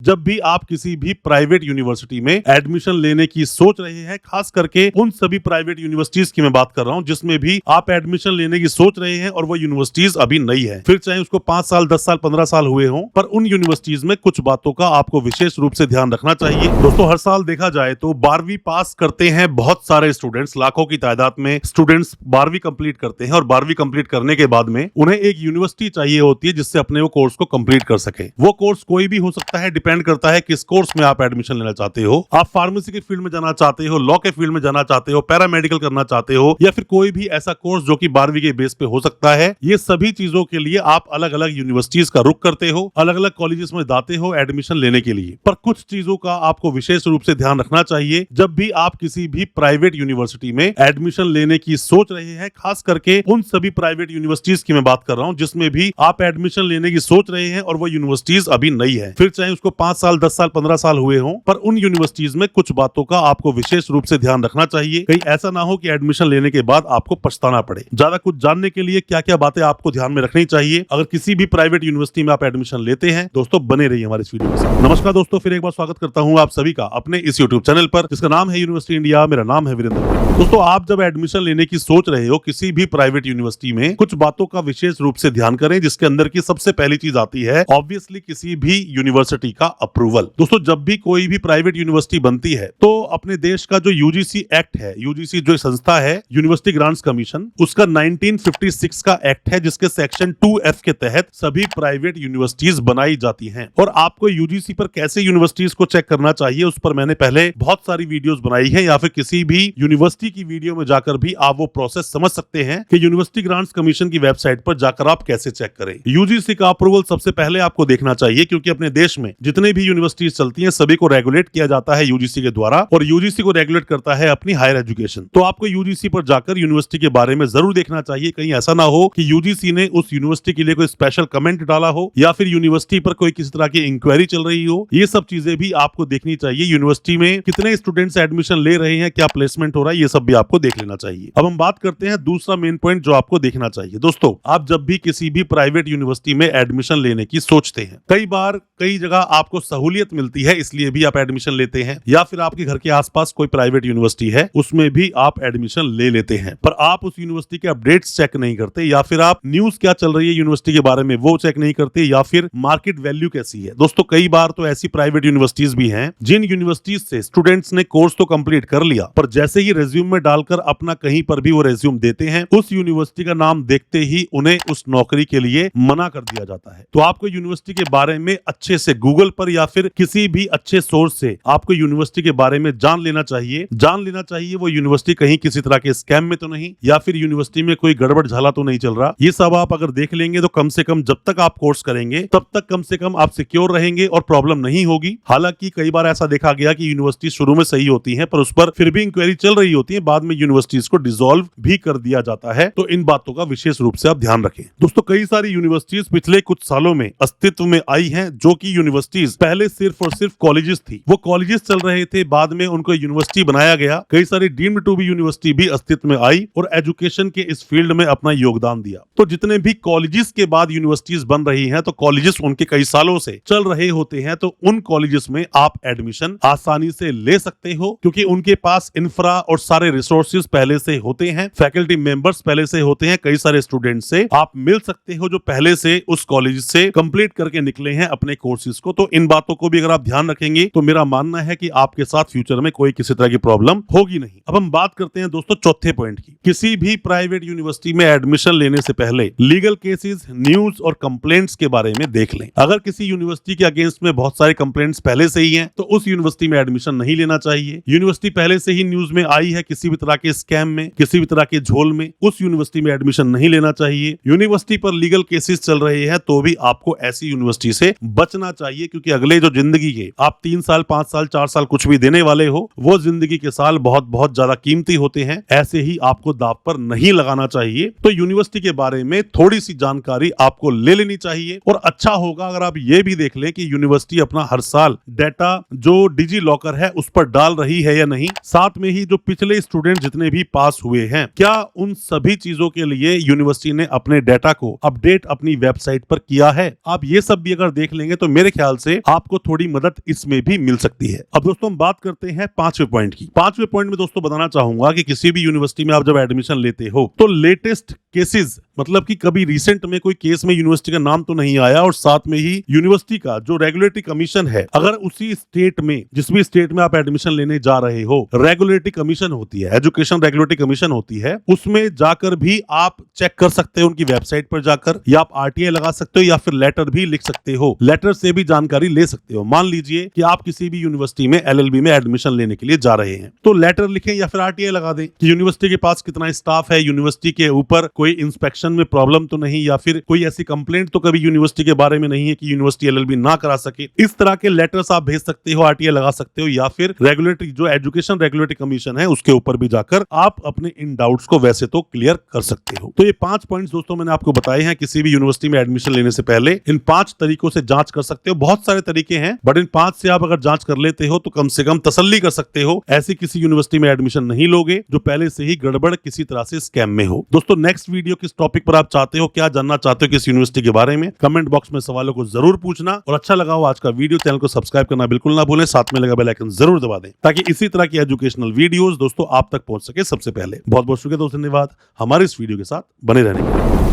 जब भी आप किसी भी प्राइवेट यूनिवर्सिटी में एडमिशन लेने की सोच रहे हैं, खास करके उन सभी प्राइवेट यूनिवर्सिटीज की मैं बात कर रहा हूं जिसमें भी आप एडमिशन लेने की सोच रहे हैं और वो यूनिवर्सिटीज अभी नई है, फिर चाहे उसको 5 साल 10 साल 15 साल हुए हों, पर उन यूनिवर्सिटीज में कुछ बातों का आपको विशेष रूप से ध्यान रखना चाहिए। दोस्तों, हर साल देखा जाए तो 12वीं पास करते हैं बहुत सारे स्टूडेंट्स, लाखों की तादाद में स्टूडेंट्स 12वीं कंप्लीट करते हैं और 12वीं कंप्लीट करने के बाद में उन्हें एक यूनिवर्सिटी चाहिए होती है जिससे अपने वो कोर्स को कंप्लीट कर सके। वो कोर्स कोई भी हो सकता है, डिपेंड करता है किस कोर्स में आप एडमिशन लेना चाहते हो। आप फार्मेसी के फील्ड में जाना चाहते हो, लॉ के फील्ड में जाना चाहते हो, पैरामेडिकल करना चाहते हो, या फिर कोई भी ऐसा कोर्स जो कि 12वीं के बेस पे हो सकता है। ये सभी चीजों के लिए आप अलग अलग यूनिवर्सिटीज का रुख करते हो, अलग अलग कॉलेजेस में जाते हो एडमिशन लेने के लिए। पर कुछ चीजों का आपको विशेष रूप से ध्यान रखना चाहिए जब भी आप किसी भी प्राइवेट यूनिवर्सिटी में एडमिशन लेने की सोच रहे हैं, खास करके उन सभी प्राइवेट यूनिवर्सिटीज की मैं बात कर रहा हूं जिसमें भी आप एडमिशन लेने की सोच रहे हैं और वो यूनिवर्सिटीज अभी नई है, फिर चाहे उसको 5 साल 10 साल 15 साल हुए हों, पर उन यूनिवर्सिटीज में कुछ बातों का आपको विशेष रूप से ध्यान रखना चाहिए। कहीं ऐसा ना हो कि एडमिशन लेने के बाद आपको पछताना पड़े। ज्यादा कुछ जानने के लिए क्या क्या बातें आपको ध्यान में रखनी चाहिए अगर किसी भी प्राइवेट यूनिवर्सिटी में आप एडमिशन लेते हैं, दोस्तों बने रहिए हमारे इस वीडियो के साथ। नमस्कार दोस्तों, फिर एक बार स्वागत करता हूं आप सभी का अपने इस यूट्यूब चैनल पर जिसका नाम है यूनिवर्सिटी इंडिया। मेरा नाम है वीरेंद्र। दोस्तों, आप जब एडमिशन लेने की सोच रहे हो किसी भी प्राइवेट यूनिवर्सिटी में, कुछ बातों का विशेष रूप से ध्यान करें, जिसके अंदर की सबसे पहली चीज आती है ऑब्वियसली किसी भी यूनिवर्सिटी का अप्रूवल। दोस्तों, जब भी कोई भी प्राइवेट यूनिवर्सिटी बनती है तो अपने देश का जो यूजीसी एक्ट है, यूजीसी जो संस्था है यूनिवर्सिटी ग्रांट्स कमीशन, उसका 1956 का एक्ट है जिसके सेक्शन 2F के तहत सभी प्राइवेट यूनिवर्सिटीज बनाई जाती हैं। और आपको यूजीसी पर कैसे यूनिवर्सिटीज को चेक करना चाहिए उस पर मैंने पहले बहुत सारी वीडियोस बनाई है, या फिर किसी भी यूनिवर्सिटी की वीडियो में जाकर भी आप वो प्रोसेस समझ सकते हैं कि यूनिवर्सिटी ग्रांट्स कमीशन की वेबसाइट पर जाकर आप कैसे चेक करें। यूजीसी का अप्रूवल सबसे पहले आपको देखना चाहिए, क्योंकि अपने देश में जितने भी यूनिवर्सिटीज चलती हैं सभी को रेगुलेट किया जाता है यूजीसी के द्वारा, और यूजीसी को रेगुलेट करता है अपनी हायर एजुकेशन। तो आपको यूजीसी पर जाकर यूनिवर्सिटी के बारे में जरूर देखना चाहिए। कहीं ऐसा ना हो कि यूजीसी ने उस यूनिवर्सिटी के लिए कोई स्पेशल कमेंट डाला हो, या फिर यूनिवर्सिटी पर कोई किसी तरह की इंक्वायरी चल रही हो। ये सब चीजें भी आपको देखनी चाहिए। यूनिवर्सिटी में कितने स्टूडेंट्स एडमिशन ले रहे हैं, क्या प्लेसमेंट हो रहा है, ये सब भी आपको देख लेना चाहिए। अब हम बात करते हैं दूसरा मेन पॉइंट जो आपको देखना चाहिए। दोस्तों, आप जब भी किसी भी प्राइवेट यूनिवर्सिटी में एडमिशन लेने की सोचते हैं, कई बार कई जगह आपको सहूलियत मिलती है इसलिए भी आप एडमिशन लेते हैं, या फिर आपके घर के आसपास कोई प्राइवेट यूनिवर्सिटी है उसमें भी आप एडमिशन ले लेते हैं, पर आप उस यूनिवर्सिटी के अपडेट्स चेक नहीं करते, या फिर आप न्यूज क्या चल रही है यूनिवर्सिटी के बारे में वो चेक नहीं करते, या फिर मार्केट वैल्यू कैसी है। दोस्तों, कई बार तो ऐसी प्राइवेट यूनिवर्सिटीज भी हैं जिन यूनिवर्सिटीज से स्टूडेंट्स ने कोर्स तो कंप्लीट कर लिया, पर जैसे ही रेज्यूम में डालकर अपना कहीं पर भी वो रेज्यूम देते हैं, उस यूनिवर्सिटी का नाम देखते ही उन्हें उस नौकरी के लिए मना कर दिया जाता है। तो आपको यूनिवर्सिटी के बारे में अच्छे से गूगल पर या फिर किसी भी अच्छे सोर्स से आपको यूनिवर्सिटी के बारे में जान लेना चाहिए वो यूनिवर्सिटी कहीं किसी तरह के स्कैम में तो नहीं, या फिर यूनिवर्सिटी में कोई गड़बड़ झाला तो नहीं चल रहा। ये सब आप अगर देख लेंगे तो कम से कम जब तक आप कोर्स करेंगे तब तक कम से कम आप सिक्योर रहेंगे और प्रॉब्लम नहीं होगी। हालांकि कई बार ऐसा देखा गया कि यूनिवर्सिटी शुरू में सही होती है पर उस पर फिर भी इंक्वायरी चल रही होती है, बाद में यूनिवर्सिटीज को डिसॉल्व भी कर दिया जाता है। तो इन बातों का विशेष रूप से आप ध्यान रखें। दोस्तों, कई सारी यूनिवर्सिटीज पिछले कुछ सालों में अस्तित्व में आई हैं, जो कि यूनिवर्सिटीज पहले सिर्फ और सिर्फ कॉलेजेस थी। वो कॉलेजेस चल रहे थे, बाद में उनको यूनिवर्सिटी बनाया गया। कई सारी डीम्ड टू बी यूनिवर्सिटी भी अस्तित्व में आई और एजुकेशन के इस फील्ड में अपना योगदान दिया। तो जितने भी कॉलेजेस के बाद यूनिवर्सिटीज बन रही हैं, तो कॉलेजेस उनके कई सालों से चल रहे होते हैं, तो उन कॉलेजेस में आप एडमिशन आसानी से ले सकते हो, क्योंकि उनके पास इंफ्रा और सारे रिसोर्सेज पहले से होते हैं, फैकल्टी मेंबर्स पहले से होते हैं, कई सारे स्टूडेंट से आप मिल सकते हो जो पहले से उस कॉलेज से कंप्लीट करके निकले हैं अपने कोर्सेज को। तो इन बातों को भी अगर आप ध्यान रखेंगे तो मेरा मानना है कि आपके साथ फ्यूचर में कोई किसी तरह की प्रॉब्लम होगी नहीं। अब हम बात करते हैं दोस्तों चौथे पॉइंट की। किसी भी प्राइवेट यूनिवर्सिटी में एडमिशन लेने से पहले लीगल केसेस, न्यूज और कंप्लेंट्स के बारे में देख लें। अगर किसी यूनिवर्सिटी के अगेंस्ट में बहुत सारे कंप्लेंट्स पहले से ही हैं, तो उस यूनिवर्सिटी में एडमिशन नहीं लेना चाहिए। यूनिवर्सिटी पहले से ही न्यूज में आई है किसी भी तरह के स्कैम में, किसी भी तरह के झोल में, उस यूनिवर्सिटी में एडमिशन नहीं लेना चाहिए। यूनिवर्सिटी पर लीगल केसेस चल रहे हैं तो भी आपको ऐसी यूनिवर्सिटी से बचना चाहिए, क्योंकि अगले जो जिंदगी के आप 3 साल 5 साल 4 साल कुछ भी देने वाले हो, वो जिंदगी के साल बहुत बहुत ज्यादा कीमती होते हैं। ऐसे ही आपको दाव पर नहीं लगाना चाहिए। तो यूनिवर्सिटी के बारे में थोड़ी सी जानकारी आपको ले लेनी चाहिए। और अच्छा होगा अगर आप ये भी देख लें कि यूनिवर्सिटी अपना हर साल डाटा जो डिजी लॉकर है उस पर डाल रही है या नहीं, साथ में ही जो पिछले स्टूडेंट जितने भी पास हुए हैं, क्या उन सभी चीजों के लिए यूनिवर्सिटी ने अपने डाटा को अपडेट अपनी वेबसाइट पर किया है। आप ये सब भी अगर देख लेंगे तो मेरे ख्याल से आपको थोड़ी मदद इसमें भी मिल सकती है। अब दोस्तों हम बात करते हैं 5वें पॉइंट की। 5वें पॉइंट में दोस्तों बताना चाहूंगा कि किसी भी यूनिवर्सिटी में आप जब एडमिशन लेते हो तो लेटेस्ट केसेस, मतलब कि कभी रिसेंट में कोई केस में यूनिवर्सिटी का नाम तो नहीं आया, और साथ में ही यूनिवर्सिटी का जो रेगुलेटरी कमीशन है, अगर उसी स्टेट में, जिस भी स्टेट में आप एडमिशन लेने जा रहे हो, रेगुलेटरी कमीशन होती है, एजुकेशन रेगुलेटरी कमीशन होती है, उसमें जाकर भी आप चेक कर सकते हो उनकी वेबसाइट पर जाकर, या आप आरटीआई लगा सकते हो या फिर लेटर भी लिख सकते हो, लेटर से भी जानकारी ले सकते हो। मान लीजिए कि आप किसी भी यूनिवर्सिटी में एलएलबी में एडमिशन लेने के लिए जा रहे हैं, तो लेटर लिखें या फिर आरटीआई लगा दें कि यूनिवर्सिटी के पास कितना स्टाफ है, यूनिवर्सिटी के ऊपर कोई इंस्पेक्शन में प्रॉब्लम तो नहीं, या फिर कोई ऐसी कंप्लेंट तो कभी यूनिवर्सिटी के बारे में नहीं है कि यूनिवर्सिटी एलएलबी ना करा सके। इस तरह के लेटर्स आप भेज सकते हो, आरटीआई लगा सकते हो, या फिर रेगुलेटरी जो एजुकेशन रेगुलेटरी कमीशन है उसके ऊपर भी जाकर आप अपने इन डाउट्स को वैसे तो क्लियर कर सकते हो। तो ये 5 पॉइंट्स दोस्तों मैंने आपको बताए हैं किसी भी यूनिवर्सिटी में एडमिशन लेने से पहले। इन 5 तरीकों से जांच कर सकते हो। बहुत सारे तरीके हैं, बट इन 5 से आप अगर जांच कर लेते हो तो कम से कम तसल्ली कर सकते हो ऐसी किसी यूनिवर्सिटी में एडमिशन नहीं लोगे जो पहले से ही गड़बड़ किसी तरह से स्कैम में हो। दोस्तों नेक्स्ट वीडियो किस टॉपिक पर आप चाहते हो, क्या जानना चाहते हो किस यूनिवर्सिटी के बारे में, कमेंट बॉक्स में सवालों को जरूर पूछना। और अच्छा लगा हो आज का वीडियो, चैनल को सब्सक्राइब करना बिल्कुल ना भूलें, साथ में लगा बेल आइकन जरूर दबा दें ताकि इसी तरह की एजुकेशनल वीडियोस दोस्तों आप तक पहुंच सके सबसे पहले। बहुत बहुत शुक्रिया दोस्तों, धन्यवाद हमारे इस वीडियो के साथ बने रहने के लिए।